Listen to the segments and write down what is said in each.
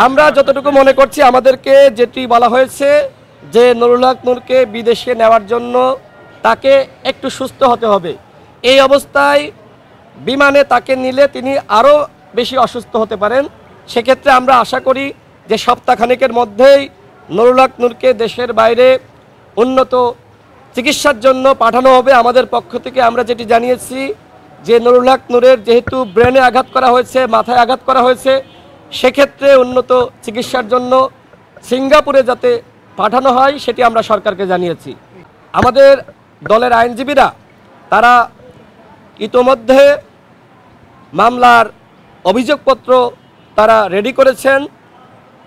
আমরা যতটুকু মনে করছি আমাদেরকে যেটি বলা হয়েছে যে নুরুল হক নূরকে বিদেশে নেওয়ার জন্য তাকে একটু সুস্থ হতে হবে। এই অবস্থায় বিমানে তাকে নিলে তিনি আরও বেশি অসুস্থ হতে পারেন। সেক্ষেত্রে আমরা আশা করি যে সপ্তাহখানেকের মধ্যেই নুরুল হক নূরকে দেশের বাইরে উন্নত চিকিৎসার জন্য পাঠানো হবে। আমাদের পক্ষ থেকে আমরা যেটি জানিয়েছি যে নুরুল হক নূরের যেহেতু ব্রেনে আঘাত করা হয়েছে, মাথায় আঘাত করা হয়েছে, সেক্ষেত্রে উন্নত চিকিৎসার জন্য সিঙ্গাপুরে যাতে পাঠানো হয় সেটি আমরা সরকারকে জানিয়েছি। আমাদের দলের আইনজীবীরা তারা ইতোমধ্যে মামলার অভিযোগপত্র তারা রেডি করেছেন।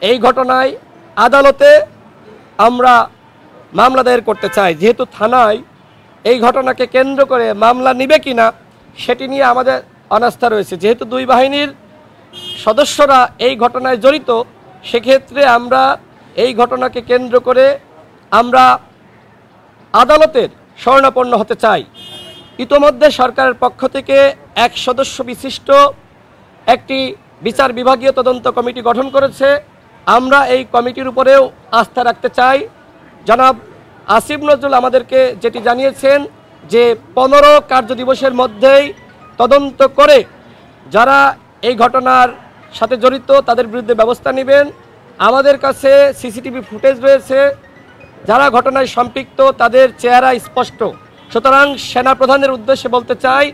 এই ঘটনায় আদালতে আমরা মামলা দায়ের করতে চাই। যেহেতু থানায় এই ঘটনাকে কেন্দ্র করে মামলা নিবে কিনা সেটি নিয়ে আমাদের অনাস্থা রয়েছে। যেহেতু দুই বাহিনীর সদস্যরা এই ঘটনায় জড়িত, সেক্ষেত্রে আমরা এই ঘটনাকে কেন্দ্র করে আমরা আদালতের শরণাপন্ন হতে চাই। ইতোমধ্যে সরকারের পক্ষ থেকে এক সদস্য বিশিষ্ট একটি বিচার বিভাগীয় তদন্ত কমিটি গঠন করেছে। আমরা এই কমিটির উপরেও আস্থা রাখতে চাই। জনাব আসিফ নজরুল আমাদেরকে যেটি জানিয়েছেন যে 15 কার্যদিবসের মধ্যেই তদন্ত করে যারা এই ঘটনার সাথে জড়িত তাদের বিরুদ্ধে ব্যবস্থা নেবেন। আমাদের কাছে সিসিটিভি ফুটেজ রয়েছে, যারা ঘটনায় সম্পৃক্ত তাদের চেহারা স্পষ্ট। সুতরাং সেনাপ্রধানের উদ্দেশ্যে বলতে চাই,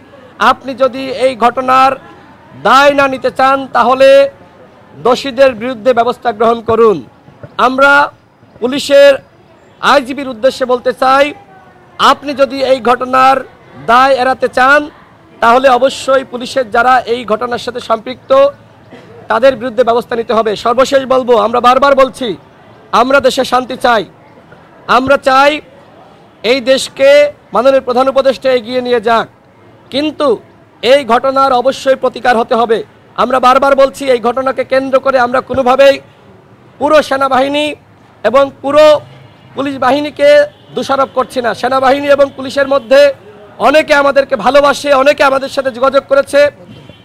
আপনি যদি এই ঘটনার দায় না নিতে চান তাহলে দোষীদের বিরুদ্ধে ব্যবস্থা গ্রহণ করুন। আমরা পুলিশের আইজিপির উদ্দেশ্যে বলতে চাই, আপনি যদি এই ঘটনার দায় এড়াতে চান তাহলে অবশ্যই পুলিশের যারা এই ঘটনার সাথে সম্পৃক্ত তাদের বিরুদ্ধে ব্যবস্থা নিতে হবে। সর্বশেষ বলবো, আমরা বারবার বলছি আমরা দেশে শান্তি চাই। আমরা চাই এই দেশকে মাননীয় প্রধান উপদেষ্টা এগিয়ে নিয়ে যাক, কিন্তু এই ঘটনার অবশ্যই প্রতিকার হতে হবে। আমরা বারবার বলছি এই ঘটনাকে কেন্দ্র করে আমরা কোনোভাবেই পুরো সেনাবাহিনী এবং পুরো পুলিশ বাহিনীকে দোষারোপ করছি না। সেনাবাহিনী এবং পুলিশের মধ্যে অনেকে আমাদেরকে ভালোবাসে, অনেকে আমাদের সাথে যোগাযোগ করেছে,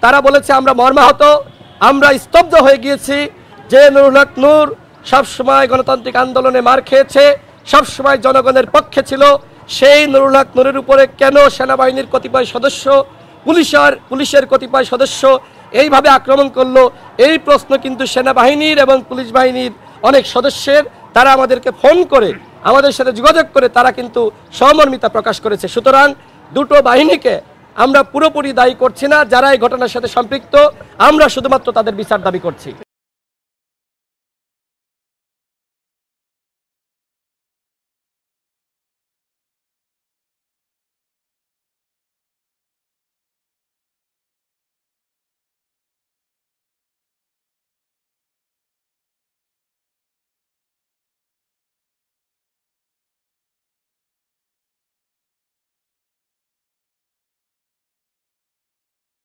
তারা বলেছে আমরা মর্মাহত, আমরা স্তব্ধ হয়ে গিয়েছি যে নুরুল হক নূর সবসময় গণতান্ত্রিক আন্দোলনে মার খেয়েছে, সবসময় জনগণের পক্ষে ছিল। সেই নুরুল হক নূরের উপরে কেন সেনাবাহিনীর কতিপয় সদস্য, পুলিশের কতিপয় সদস্য এইভাবে আক্রমণ করলো, এই প্রশ্ন কিন্তু সেনাবাহিনীর এবং পুলিশ বাহিনীর অনেক সদস্যের, তারা আমাদেরকে ফোন করে আমাদের সাথে যোগাযোগ করে তারা কিন্তু সহমর্মিতা প্রকাশ করেছে। সুতরাং দুটো বাহিনীকে আমরা পুরোপুরি দায়ী করছি না। যারা এই ঘটনার সাথে সম্পৃক্ত আমরা শুধুমাত্র তাদের বিচার দাবি করছি।